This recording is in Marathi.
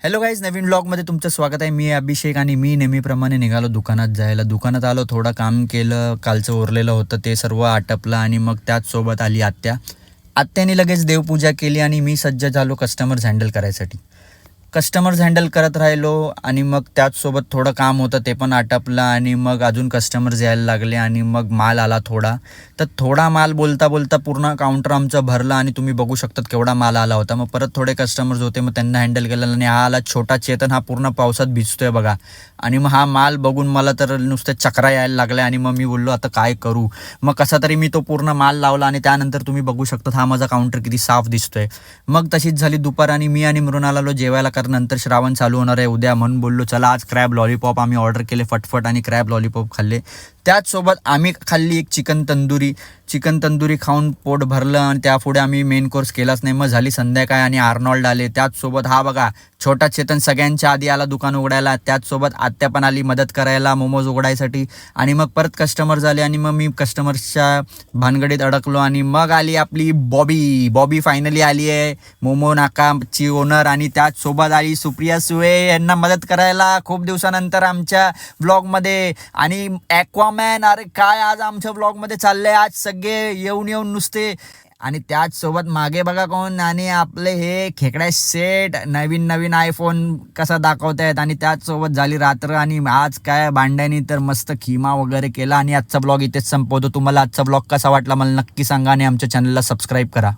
हॅलो गाईज, नवीन ब्लॉगमध्ये तुमचं स्वागत आहे. मी अभिषेक आणि मी नेहमीप्रमाणे निघालो दुकानात जायला. दुकानात आलो, थोडं काम केलं, कालचं उरलेलं होतं ते सर्व आटपलं आणि मग त्याचसोबत आली आत्या. आत्याने लगेच देवपूजा केली आणि मी सज्ज झालो कस्टमर्स हँडल करायसाठी. कस्टमर्स हँडल करत राहिलो आणि मग त्याचसोबत थोडं काम होतं ते पण आटपलं आणि मग अजून कस्टमर्स यायला लागले आणि मग माल आला थोडा. तर थोडा माल बोलता बोलता पूर्ण काउंटर आमचं भरलं आणि तुम्ही बघू शकतात केवढा माल आला होता. मग परत थोडे कस्टमर्स होते, मग त्यांना हँडल केलं आणि हा आला छोटा चेतन, हा पूर्ण पावसात भिजतोय बघा. आणि मग हा माल बघून मला तर नुसतं चक्रा यायला लागल्या आणि मग मी बोललो आता काय करू. मग कसा तरी मी तो पूर्ण माल लावला आणि त्यानंतर तुम्ही बघू शकता हा माझा काउंटर किती साफ दिसतोय. मग तशीच झाली दुपार आणि मी आणि मृणाल आलो जेवायला, कारण नंतर श्रावण चालू होणार आहे उद्या, म्हणून बोललो चला आज क्रॅब लॉलीपॉप आम्ही ऑर्डर केले फटफट आणि क्रॅब लॉलीपॉप खाल्ले. त्याचसोबत आम्ही खाल्ली एक चिकन तंदुरी खाऊन पोट भरलं आणि त्यापुढे आम्ही मेन कोर्स केलाच नाही. मग झाली संध्याकाळ आणि आर्नॉल्ड आले. त्याचसोबत हा बघा छोटा चेतन सगळ्यांच्या आधी आला दुकान उघडायला. त्याचसोबत आत्या पण आली मदत करायला मोमोज उघडायसाठी. आणि मग परत कस्टमर झाले आणि मग मी कस्टमर्सच्या भानगडीत अडकलो आणि मग आली आपली बॉबी फायनली आली आहे, मोमो नाकाची ओनर. आणि त्याचसोबत आली सुप्रिया सुळे यांना मदत करायला खूप दिवसानंतर आमच्या ब्लॉगमध्ये. आणि ॲक्वामॅन, अरे काय आज आमच्या ब्लॉगमध्ये चाललंय, आज सगळे येऊन नुसते. आणि त्याचसोबत मागे बघा कोण, आणि आपले हे खेकड्या सेट नवीन आयफोन कसा दाखवत आहेत. आणि त्याचसोबत झाली रात्र आणि आज काय भांड्यानी तर मस्त खिमा वगैरे केला. आणि आजचा ब्लॉग इथेच संपवतो. तुम्हाला आजचा ब्लॉग कसा वाटला मला नक्की सांगा आणि आमच्या चॅनलला सबस्क्राईब करा.